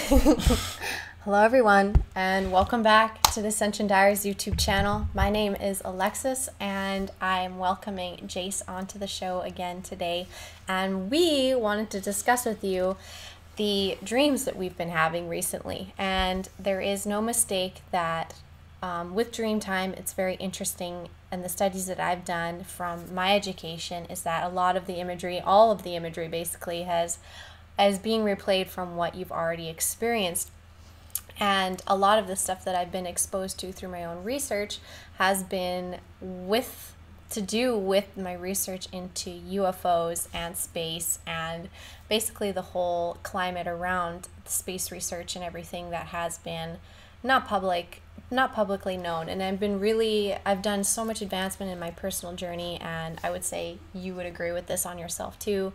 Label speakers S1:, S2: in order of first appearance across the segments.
S1: Hello everyone, and welcome back to the Ascension Diaries YouTube channel. My name is Alexis, and I'm welcoming Jayse onto the show again today. And we wanted to discuss with you the dreams that we've been having recently. And there is no mistake that with dream time, it's very interesting. And the studies that I've done from my education is that a lot of the imagery, all of the imagery basically, is being replayed from what you've already experienced. And a lot of the stuff that I've been exposed to through my own research has been to do with my research into UFOs and space, and basically the whole climate around space research and everything that has been not publicly known. And I've done so much advancement in my personal journey, and I would say you would agree with this on yourself too.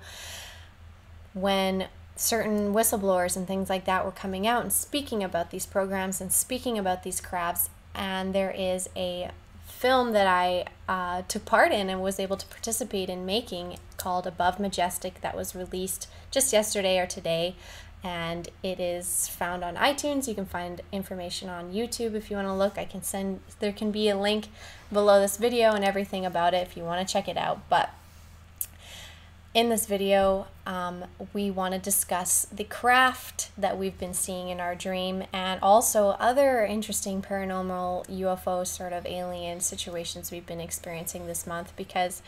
S1: When certain whistleblowers and things like that were coming out and speaking about these programs and speaking about these crafts, and there is a film that I took part in and was able to participate in making called Above Majestic that was released just yesterday or today, and it is found on iTunes. You can find information on YouTube if you want to look. There can be a link below this video and everything about it if you want to check it out. But in this video, we want to discuss the craft that we've been seeing in our dream, and also other interesting paranormal UFO sort of alien situations we've been experiencing this month, because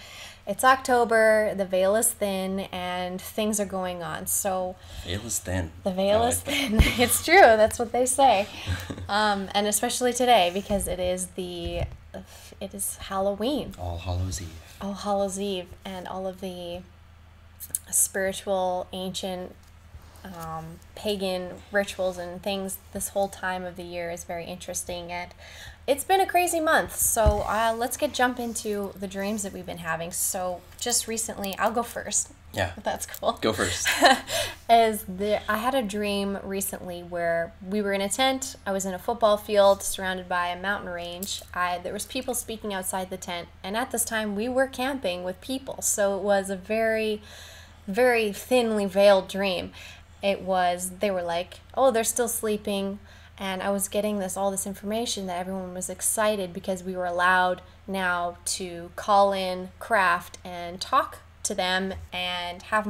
S1: it's October, the veil is thin, and things are going on. So
S2: veil is thin.
S1: The veil is thin. It's true. That's what they say. And especially today, because it is Halloween.
S2: All Hallows Eve.
S1: All Hallows Eve, and all of the spiritual, ancient, pagan rituals and things this whole time of the year is very interesting, and it's been a crazy month. So let's jump into the dreams that we've been having. So just recently, I'll go first.
S2: Yeah,
S1: if that's cool.
S2: Go first.
S1: I had a dream recently where we were in a tent. I was in a football field surrounded by a mountain range. There was people speaking outside the tent, and at this time we were camping with people. So it was a very, very thinly veiled dream. They were like, oh, they're still sleeping. And I was getting all this information that everyone was excited because we were allowed now to call in craft and talk to them and have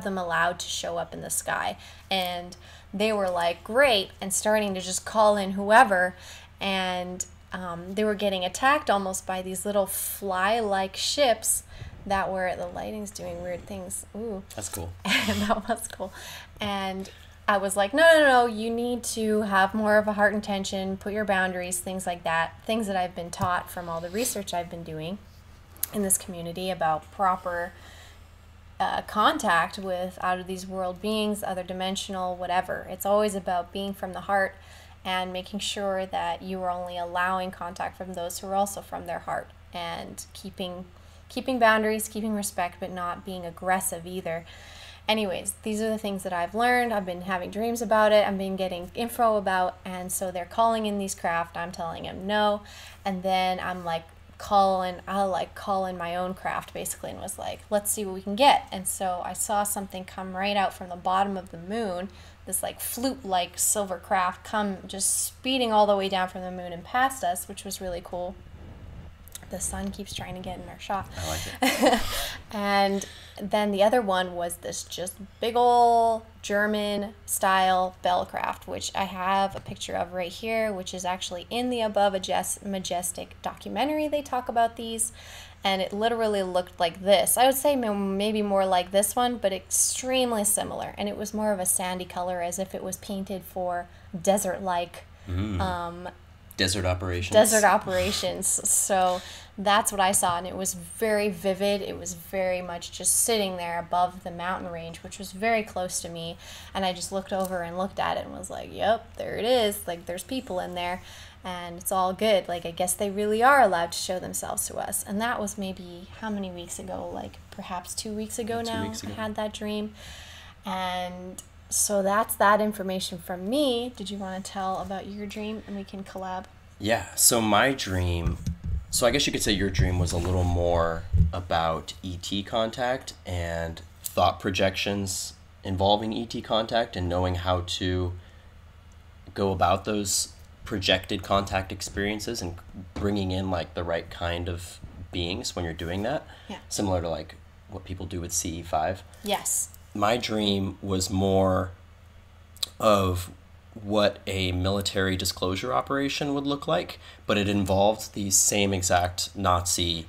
S1: them allowed to show up in the sky. And they were like, great, and starting to just call in whoever. And they were getting attacked almost by these little fly-like ships that the lighting's doing weird things. Ooh.
S2: That's cool.
S1: And that was cool. And I was like, no, you need to have more of a heart intention, put your boundaries, things like that. Things that I've been taught from all the research I've been doing in this community about proper contact with out of these world beings, other dimensional, whatever. It's always about being from the heart and making sure that you are only allowing contact from those who are also from their heart, and keeping boundaries, keeping respect, but not being aggressive either. Anyways, these are the things that I've learned. I've been having dreams about it. I've been getting info about, and so they're calling in these craft. I'm telling them no, and then I'll call in my own craft basically, and was like, let's see what we can get. And so I saw something come right out from the bottom of the moon, this like flute-like silver craft come just speeding all the way down from the moon and past us, which was really cool. The sun keeps trying to get in our shot.
S2: I like it.
S1: And then the other one was this just big ol' German style bellcraft, which I have a picture of right here, which is actually in the Above Majestic documentary. They talk about these, and it literally looked like this. I would say maybe more like this one, but extremely similar. And it was more of a sandy color, as if it was painted for desert-like
S2: Desert operations.
S1: So that's what I saw, and it was very vivid. It was very much just sitting there above the mountain range, which was very close to me. And I just looked over and looked at it and was like, yep, there it is. Like, there's people in there, and it's all good. Like, I guess they really are allowed to show themselves to us. And that was maybe how many weeks ago? Like, perhaps 2 weeks ago now.
S2: 2 weeks ago.
S1: I had that dream. And so that's that information from me. Did you want to tell about your dream, and we can collab?
S2: Yeah, so my dream, so I guess you could say your dream was a little more about ET contact and thought projections involving ET contact and knowing how to go about those projected contact experiences and bringing in like the right kind of beings when you're doing that.
S1: Yeah.
S2: Similar to like what people do with CE5.
S1: Yes.
S2: My dream was more of what a military disclosure operation would look like, but it involved these same exact Nazi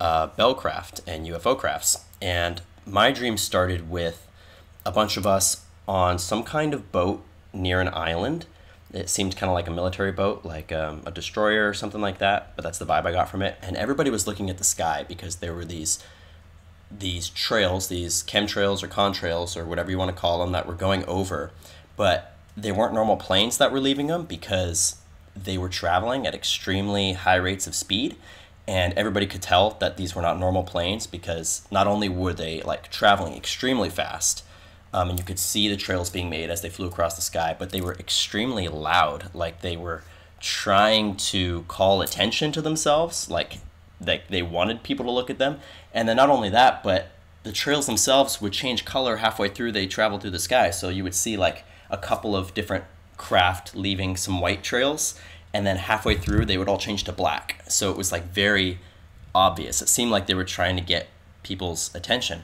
S2: Bellcraft and UFO crafts. And my dream started with a bunch of us on some kind of boat near an island. It seemed kind of like a military boat, like a destroyer or something like that, but that's the vibe I got from it. And everybody was looking at the sky because there were these trails, these chemtrails or contrails or whatever you want to call them, that were going over, but they weren't normal planes that were leaving them because they were traveling at extremely high rates of speed. And everybody could tell that these were not normal planes because not only were they like traveling extremely fast, and you could see the trails being made as they flew across the sky, but they were extremely loud, like they were trying to call attention to themselves, like they wanted people to look at them. And then not only that, but the trails themselves would change color halfway through they traveled through the sky. So you would see like a couple of different craft leaving some white trails, and then halfway through they would all change to black. So it was like very obvious. It seemed like they were trying to get people's attention.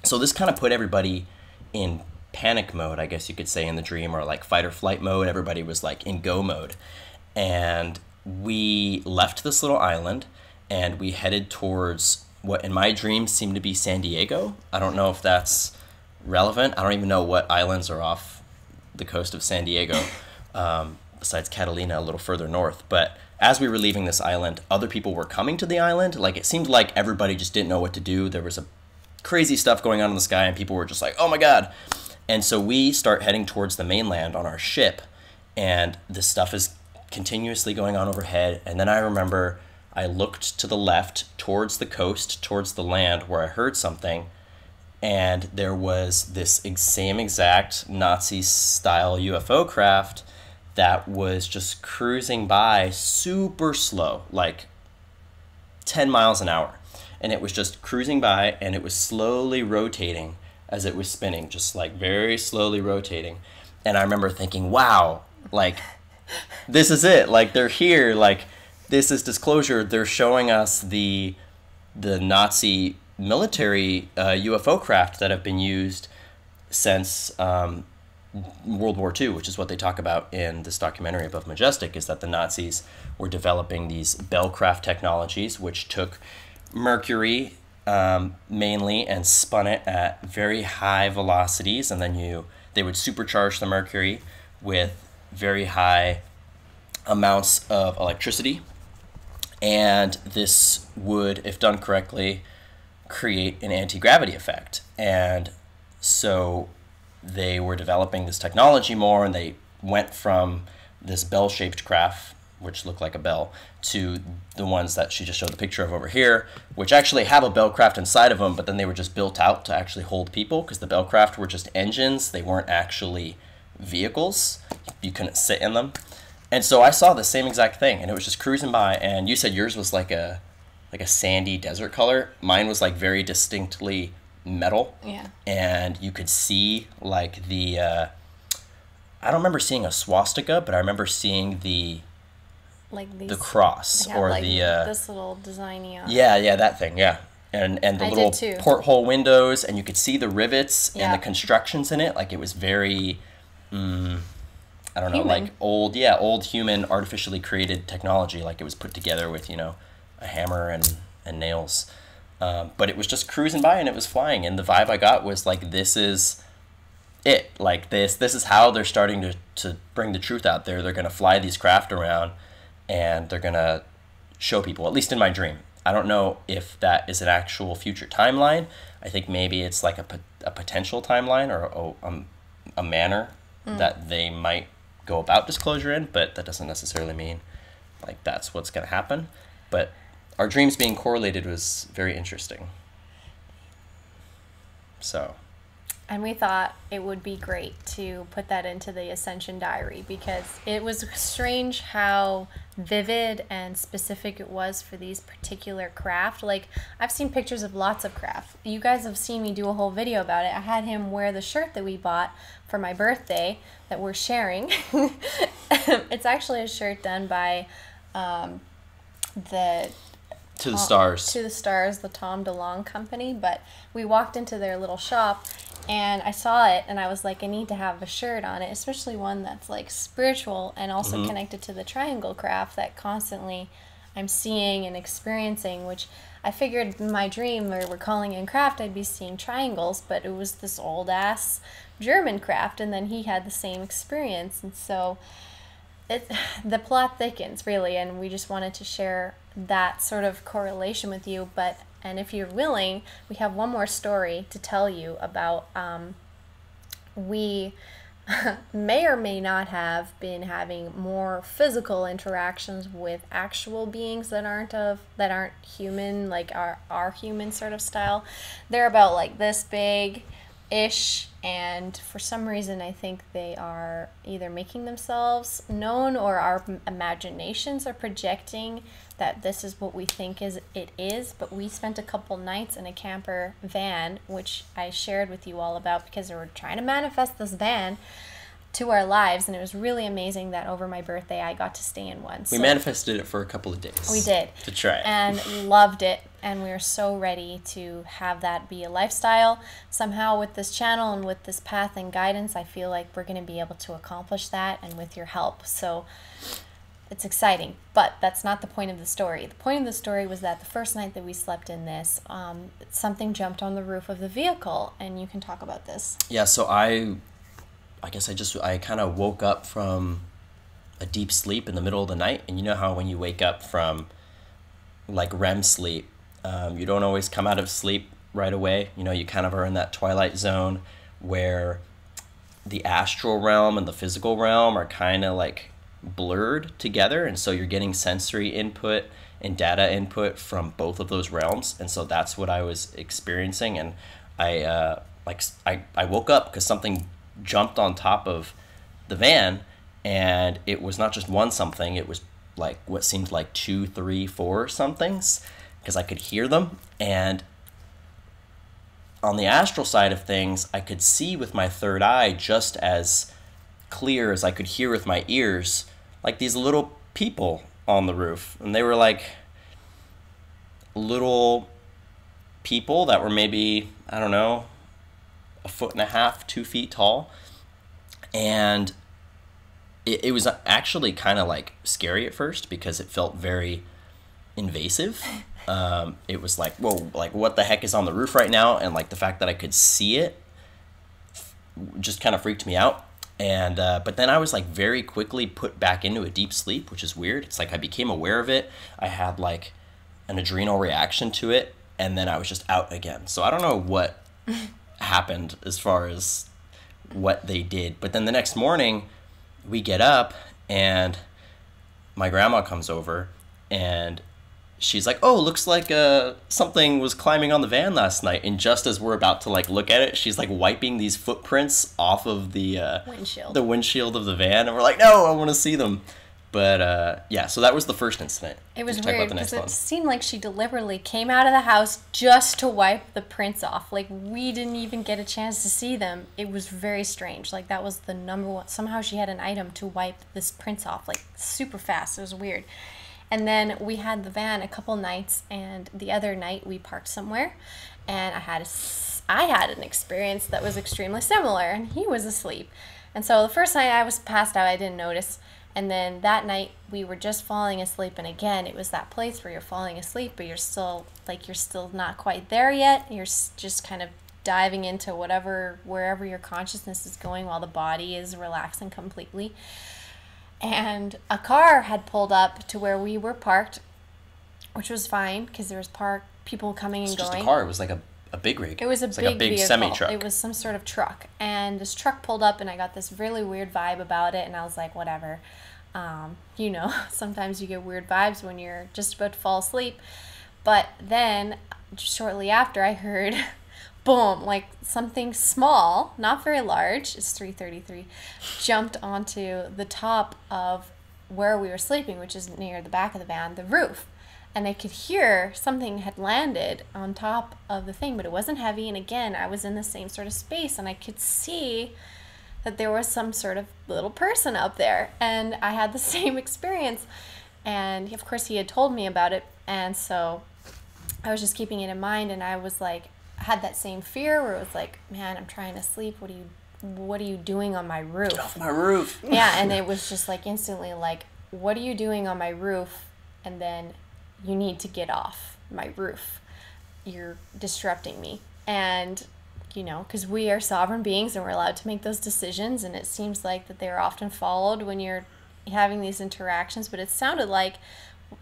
S2: So this kind of put everybody in panic mode, I guess you could say, in the dream, or like fight or flight mode. Everybody was like in go mode. And we left this little island and we headed towards what in my dream seemed to be San Diego. I don't know if that's relevant. I don't even know what islands are off the coast of San Diego, besides Catalina a little further north. But as we were leaving this island, other people were coming to the island. Like it seemed like everybody just didn't know what to do. There was a crazy stuff going on in the sky and people were just like, oh my God. And so we start heading towards the mainland on our ship, and this stuff is continuously going on overhead. And then I remember I looked to the left towards the coast, towards the land, where I heard something, and there was this same exact Nazi-style UFO craft that was just cruising by super slow, like 10 miles an hour. And it was just cruising by, and it was slowly rotating as it was spinning, just like very slowly rotating. And I remember thinking, wow, like, this is it. Like, they're here. Like, this is disclosure. They're showing us the Nazi military UFO craft that have been used since World War II, which is what they talk about in this documentary Above Majestic, is that the Nazis were developing these Bellcraft technologies, which took mercury mainly and spun it at very high velocities, and then they would supercharge the mercury with very high amounts of electricity, and this would, if done correctly, create an anti-gravity effect. And so they were developing this technology more, and they went from this bell-shaped craft, which looked like a bell, to the ones that she just showed the picture of over here, which actually have a Bellcraft inside of them, but then they were just built out to actually hold people, because the Bellcraft were just engines. They weren't actually vehicles. You couldn't sit in them. And so I saw the same exact thing, and it was just cruising by. And you said yours was like a sandy desert color. Mine was like very distinctly metal.
S1: Yeah.
S2: And you could see like I don't remember seeing a swastika, but I remember seeing the cross, or
S1: like
S2: the
S1: this little designy on
S2: yeah, that thing, yeah. And the
S1: I
S2: little
S1: did too.
S2: porthole windows, and you could see the rivets
S1: Yeah.
S2: and the constructions in it. Like it was very I don't know,
S1: Human.
S2: like old human artificially created technology. Like it was put together with, a hammer and nails. But it was just cruising by, and it was flying, and the vibe I got was like, this is it. Like this is how they're starting to bring the truth out there. They're going to fly these craft around, and they're going to show people, at least in my dream. I don't know if that is an actual future timeline. I think maybe it's like a potential timeline, or a manner that they might go about disclosure in, but that doesn't necessarily mean like that's what's going to happen. But our dreams being correlated was very interesting. So
S1: And we thought it would be great to put that into the Ascension Diary because it was strange how vivid and specific it was for these particular craft. Like, I've seen pictures of lots of craft. You guys have seen me do a whole video about it. I had him wear the shirt that we bought for my birthday that we're sharing. It's actually a shirt done by the
S2: To the Stars.
S1: To the Stars, the Tom DeLonge company. But we walked into their little shop and I saw it and I was like, I need to have a shirt on it, especially one that's like spiritual and also connected to the triangle craft that constantly I'm seeing and experiencing, which I figured in my dream where we're calling in craft I'd be seeing triangles, but it was this old ass German craft, and then he had the same experience. And so the plot thickens really, and we just wanted to share that sort of correlation with you. And if you're willing, we have one more story to tell you about. We may or may not have been having more physical interactions with actual beings that aren't human, like our human sort of style. They're about like this big ish, and for some reason I think they are either making themselves known or our imaginations are projecting that this is what we think it is. But we spent a couple nights in a camper van, which I shared with you all about because we were trying to manifest this van to our lives, and it was really amazing that over my birthday I got to stay in one.
S2: We manifested it for a couple of days.
S1: We did.
S2: To try it.
S1: And loved it, and we were so ready to have that be a lifestyle. Somehow with this channel and with this path and guidance, I feel like we're going to be able to accomplish that, and with your help. So it's exciting, but that's not the point of the story. The point of the story was that the first night that we slept in this, something jumped on the roof of the vehicle, and you can talk about this.
S2: Yeah, so I guess I kind of woke up from a deep sleep in the middle of the night. And you know how when you wake up from like REM sleep, you don't always come out of sleep right away. You know, you kind of are in that twilight zone where the astral realm and the physical realm are kind of like blurred together. And so you're getting sensory input and data input from both of those realms. And so that's what I was experiencing. And I woke up because something jumped on top of the van, and it was not just one something, it was like what seemed like 2, 3, 4 somethings, because I could hear them. And on the astral side of things, I could see with my third eye just as clear as I could hear with my ears, like these little people on the roof. And they were like little people that were maybe, I don't know, 1.5 feet, 2 feet tall. And it was actually kind of like scary at first because it felt very invasive. It was like, whoa, like what the heck is on the roof right now? And like the fact that I could see it just kind of freaked me out. And but then I was like very quickly put back into a deep sleep, which is weird. It's like I became aware of it. I had like an adrenal reaction to it, and then I was just out again. So I don't know what happened as far as what they did. But then the next morning we get up and my grandma comes over and she's like, oh, looks like something was climbing on the van last night. And just as we're about to like look at it, she's like wiping these footprints off of the windshield of the van, and we're like, no, I want to see them. But yeah, so that was the first incident.
S1: It was weird because it seemed like she deliberately came out of the house just to wipe the prints off. Like, we didn't even get a chance to see them. It was very strange. Like, that was the number one. Somehow she had an item to wipe this prints off, like, super fast. It was weird. And then we had the van a couple nights, and the other night we parked somewhere, and I had an experience that was extremely similar, and he was asleep. And so the first night I was passed out, I didn't notice. And then that night we were just falling asleep, and again it was that place where you're falling asleep but you're still not quite there yet. You're just kind of diving into wherever your consciousness is going while the body is relaxing completely. And a car had pulled up to where we were parked, which was fine because there was people coming and going.
S2: It's just a car. It was like a big rig.
S1: It was
S2: like
S1: a big
S2: semi-truck.
S1: It was some sort of truck. And this truck pulled up, and I got this really weird vibe about it, and I was like, whatever. You know, sometimes you get weird vibes when you're just about to fall asleep. But then, shortly after, I heard boom, like something small, not very large, it's 333, jumped onto the top of where we were sleeping, which is near the back of the van, the roof. And I could hear something had landed on top of the thing, but it wasn't heavy. And again, I was in the same sort of space, and I could see that there was some sort of little person up there. And I had the same experience. And of course, he had told me about it. And so I was just keeping it in mind, and I was like, I had that same fear where it was like, man, I'm trying to sleep. What are you doing on my roof?
S2: Get off my roof.
S1: Yeah, and it was just like instantly like, what are you doing on my roof? And then you need to get off my roof. You're disrupting me. And, you know, because we are sovereign beings and we're allowed to make those decisions, and it seems like that they're often followed when you're having these interactions. But it sounded like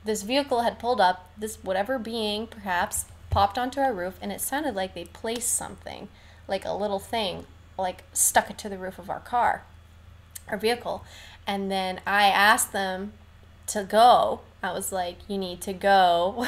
S1: this vehicle had pulled up, this whatever being perhaps popped onto our roof, and it sounded like they placed something, like a little thing, like stuck it to the roof of our car, our vehicle. And then I asked them to go. I was like, you need to go.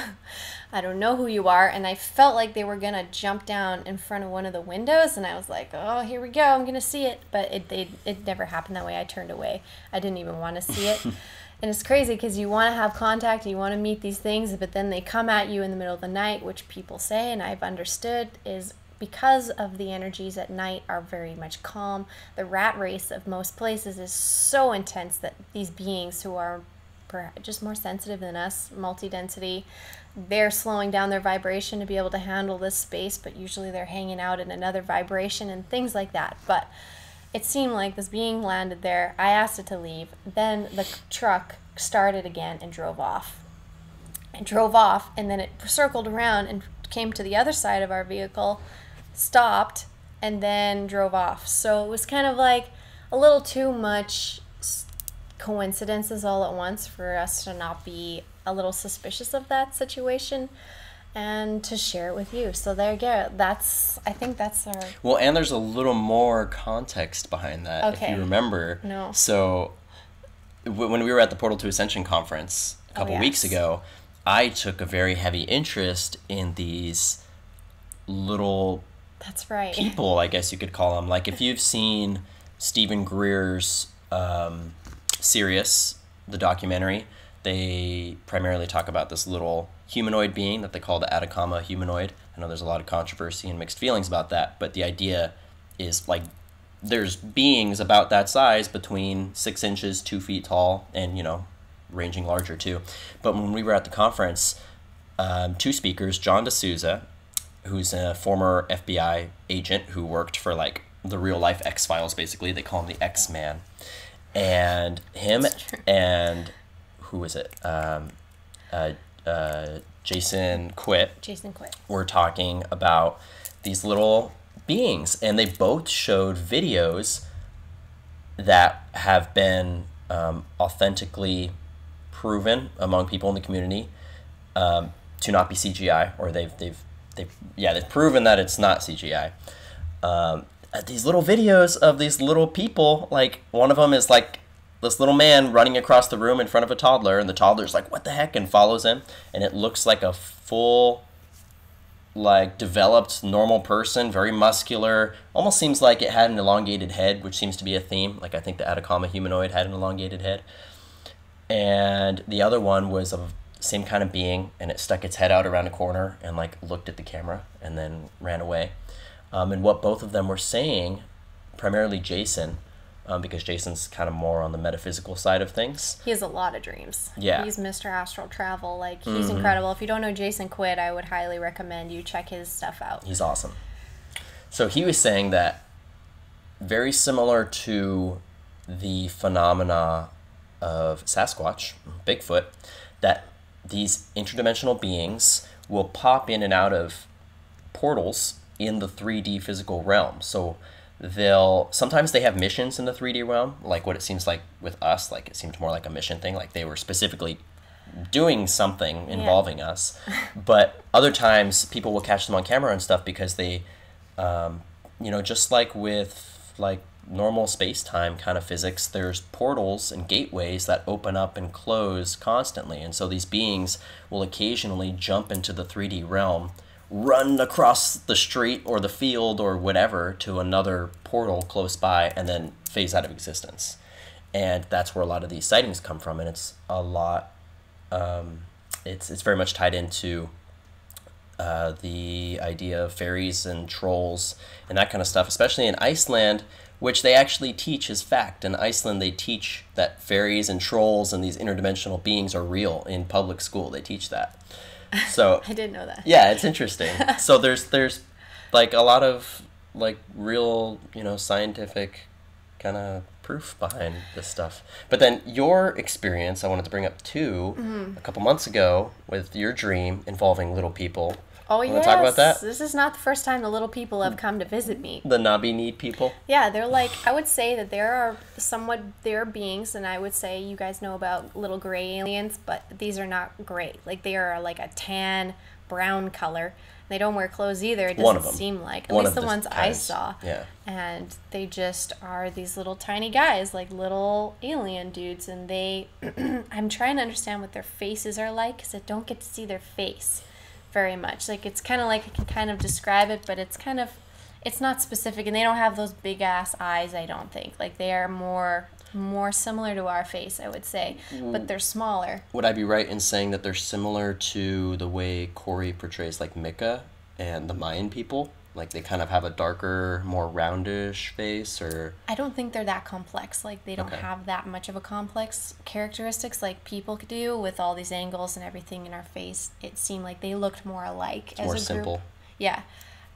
S1: I don't know who you are. And I felt like they were going to jump down in front of one of the windows, and I was like, oh, here we go, I'm going to see it. But it never happened that way. I turned away. I didn't even want to see it. And it's crazy because you want to have contact, you want to meet these things, but then they come at you in the middle of the night, which people say, and I've understood, is because of the energies at night are very much calm. The rat race of most places is so intense that these beings who are just more sensitive than us, multi-density, they're slowing down their vibration to be able to handle this space, but usually they're hanging out in another vibration and things like that. But it seemed like this being landed there. I asked it to leave. Then the truck started again and drove off. It drove off, and then it circled around and came to the other side of our vehicle, stopped, and then drove off. So it was kind of like a little too much coincidences all at once for us to not be a little suspicious of that situation and to share it with you. So there you go. I think that's our...
S2: Well, and there's a little more context behind that,
S1: Okay.
S2: if you remember.
S1: No.
S2: So when we were at the Portal to Ascension conference a couple weeks ago, I took a very heavy interest in these little
S1: That's right.
S2: people, I guess you could call them. Like if you've seen Stephen Greer's Sirius, the documentary, they primarily talk about this little humanoid being that they call the Atacama humanoid. I know there's a lot of controversy and mixed feelings about that, but the idea is like there's beings about that size, between 6 inches, 2 feet tall, and, you know, ranging larger too. But when we were at the conference, 2 speakers, John D'Souza, who's a former FBI agent who worked for like the real life X-Files, basically. They call him the X-Man. And him and who was it? Jason Quit.
S1: Jason Quit.
S2: Were talking about these little beings, and they both showed videos that have been authentically proven among people in the community to not be CGI, or they've proven that it's not CGI. These little videos of these little people, like one of them is like this little man running across the room in front of a toddler, and the toddler's like, what the heck, and follows him, and it looks like a full, like, developed normal person, very muscular, almost seems like it had an elongated head, which seems to be a theme. Like I think the Atacama humanoid had an elongated head. And the other one was of the same kind of being, and it stuck its head out around a corner and like looked at the camera and then ran away. And what both of them were saying, primarily Jason, because Jason's kind of more on the metaphysical side of things.
S1: He has a lot of dreams.
S2: Yeah.
S1: He's Mr. Astral Travel. Like, he's incredible. If you don't know Jason Quid, I would highly recommend you check his stuff out.
S2: He's awesome. So he was saying that very similar to the phenomena of Sasquatch, Bigfoot, that these interdimensional beings will pop in and out of portals in the 3D physical realm. So sometimes they have missions in the 3D realm, like what it seems like with us. Like it seemed more like a mission thing, like they were specifically doing something involving us. But other times people will catch them on camera and stuff because they, just like with like normal space-time kind of physics, there's portals and gateways that open up and close constantly. And so these beings will occasionally jump into the 3D realm run across the street or the field or whatever to another portal close by and then phase out of existence. And that's where a lot of these sightings come from, and it's a lot. It's very much tied into the idea of fairies and trolls and that kind of stuff, especially in Iceland, which they actually teach as fact. In Iceland, they teach that fairies and trolls and these interdimensional beings are real in public school. They teach that. So
S1: I didn't know that.
S2: Yeah, it's interesting. So there's like a lot of like real, scientific kind of proof behind this stuff. But then your experience, I wanted to bring up too, a couple months ago with your dream involving little people.
S1: Oh,
S2: Want
S1: yes.
S2: to talk about that?
S1: This is not the first time the little people have come to visit me.
S2: The Nabi need people?
S1: Yeah, they're like, I would say that there are beings, and I would say you guys know about little gray aliens, but these are not gray. Like, they are like a tan, brown color. They don't wear clothes either, it doesn't seem like. At least the ones I saw.
S2: Yeah.
S1: And they just are these little tiny guys, like little alien dudes, and they, I'm trying to understand what their faces are like, because I don't get to see their face very much. Like, it's kind of like I can kind of describe it, but it's not specific, and they don't have those big ass eyes, I don't think. Like, they are more similar to our face, I would say, but they're smaller.
S2: Would I be right in saying that they're similar to the way Corey portrays like Micah and the Mayan people? Like, they kind of have a darker, more roundish face, or...
S1: I don't think they're that complex. Like, they don't have that much of a complex characteristics like people do with all these angles and everything in our face. It seemed like they looked more alike as a group.
S2: More simple.
S1: Yeah.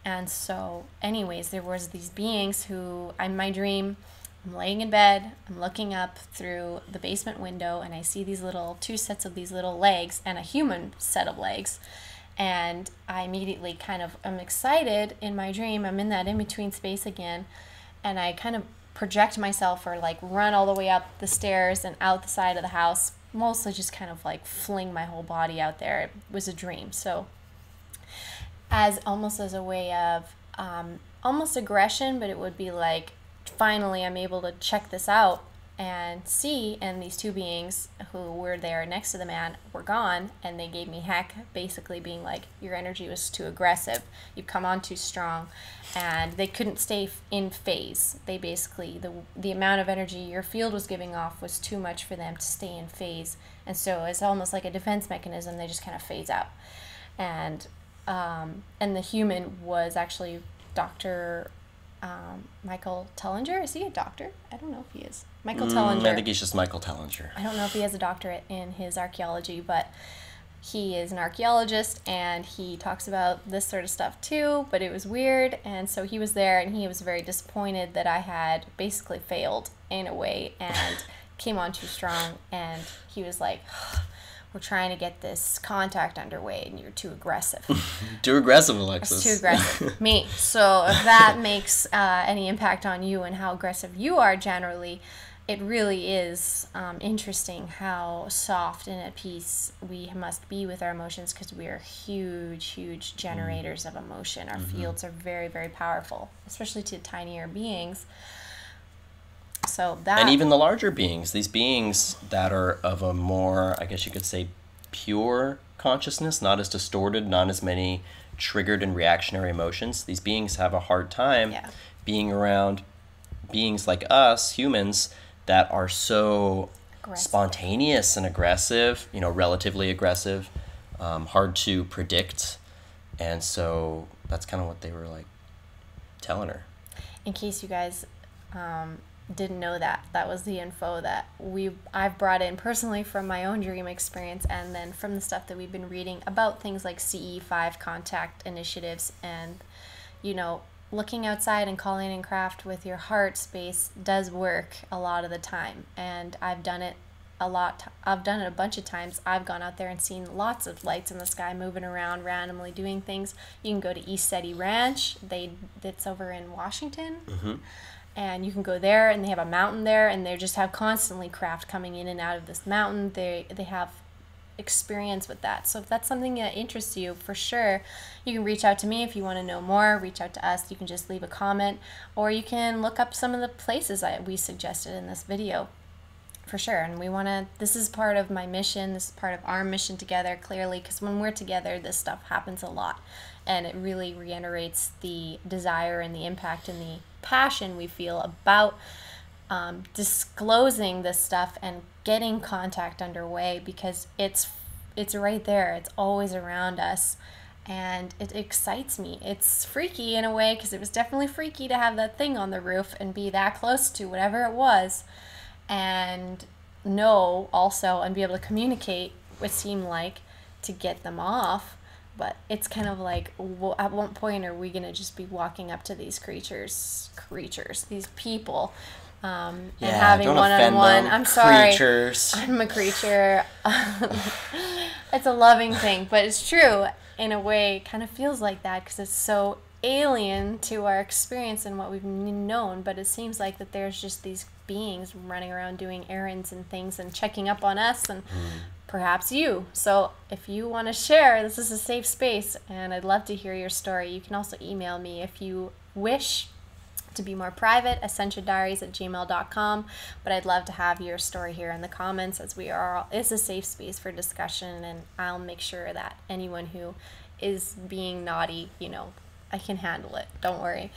S1: And so, anyways, there was these beings who, in my dream, I'm laying in bed, I'm looking up through the basement window, and I see these two sets of these little legs and a human set of legs. And I immediately kind of am excited in my dream. I'm in that in-between space again, and I kind of project myself or like run all the way up the stairs and out the side of the house, mostly just kind of like fling my whole body out there. It was a dream. So almost as a way of almost aggression, but it would be like, finally I'm able to check this out and see, and these two beings who were there next to the man were gone, and they gave me heck, basically being like, your energy was too aggressive, you've come on too strong, and they couldn't stay in phase. They basically, the amount of energy your field was giving off was too much for them to stay in phase, and so it's almost like a defense mechanism. They just kind of phase out. And the human was actually Dr. Michael Tellinger. Is he a doctor? I don't know if he is. Michael Tellinger.
S2: I think he's just Michael Tellinger.
S1: I don't know if he has a doctorate in his archaeology, but he is an archaeologist, and he talks about this sort of stuff too, but it was weird, and so he was there, and he was very disappointed that I had basically failed in a way and came on too strong, and he was like, we're trying to get this contact underway, and you're too aggressive.
S2: Too aggressive, Alexis.
S1: It's too aggressive. Me. So if that makes any impact on you and how aggressive you are generally, it really is interesting how soft and at peace we must be with our emotions, because we are huge generators of emotion. Our fields are very, very powerful, especially to tinier beings. So that,
S2: and even the larger beings, these beings that are of a more, I guess you could say, pure consciousness, not as distorted, not as many triggered and reactionary emotions. These beings have a hard time being around beings like us, humans, that are so spontaneous and aggressive, relatively aggressive, hard to predict. And so that's kind of what they were like telling her.
S1: In case you guys didn't know, that was the info that I've brought in personally from my own dream experience, and then from the stuff that we've been reading about things like CE5 contact initiatives, and looking outside and calling in craft with your heart space does work a lot of the time. And I've done it a bunch of times. I've gone out there and seen lots of lights in the sky moving around randomly doing things. You can go to East City Ranch. It's over in Washington. And you can go there, and they have a mountain there, and they just have constantly craft coming in and out of this mountain. They have experience with that. So if that's something that interests you, for sure, you can reach out to me if you want to know more. Reach out to us. You can just leave a comment, or you can look up some of the places we suggested in this video. For sure. And this is part of my mission. This is part of our mission together, clearly, because when we're together, this stuff happens a lot. And it really reiterates the desire and the impact and the passion we feel about disclosing this stuff and getting contact underway, because it's right there. It's always around us. And it excites me. It's freaky in a way, because it was definitely freaky to have that thing on the roof and be that close to whatever it was. And know also and be able to communicate what seemed like to get them off. But it's kind of like, well, at what point are we going to just be walking up to these creatures, these people, and having one-on-one? I'm sorry.
S2: Creatures.
S1: I'm a creature. It's a loving thing, but it's true. In a way, it kind of feels like that, because it's so alien to our experience and what we've known. But it seems like that there's just these beings running around doing errands and things and checking up on us, and perhaps you. So if you want to share, this is a safe space, and I'd love to hear your story. You can also email me if you wish to be more private, ascensiondiaries@gmail.com. But I'd love to have your story here in the comments, as it's a safe space for discussion, and I'll make sure that anyone who is being naughty, I can handle it. Don't worry.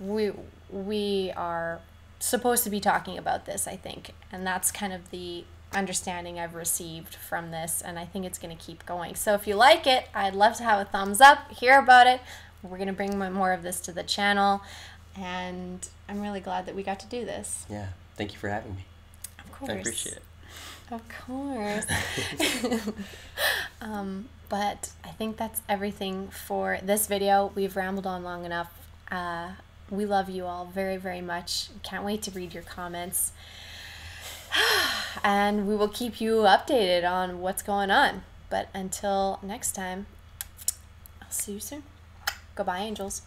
S1: We are supposed to be talking about this, I think, and that's kind of the understanding I've received from this, and I think it's going to keep going. So if you like it, I'd love to have a thumbs up, hear about it. We're going to bring more of this to the channel, and I'm really glad that we got to do this.
S2: Yeah, thank you for having me.
S1: Of course.
S2: I appreciate it.
S1: Of course. But I think that's everything for this video. We've rambled on long enough. We love you all very, very much. Can't wait to read your comments. And we will keep you updated on what's going on. But until next time, I'll see you soon. Goodbye, angels.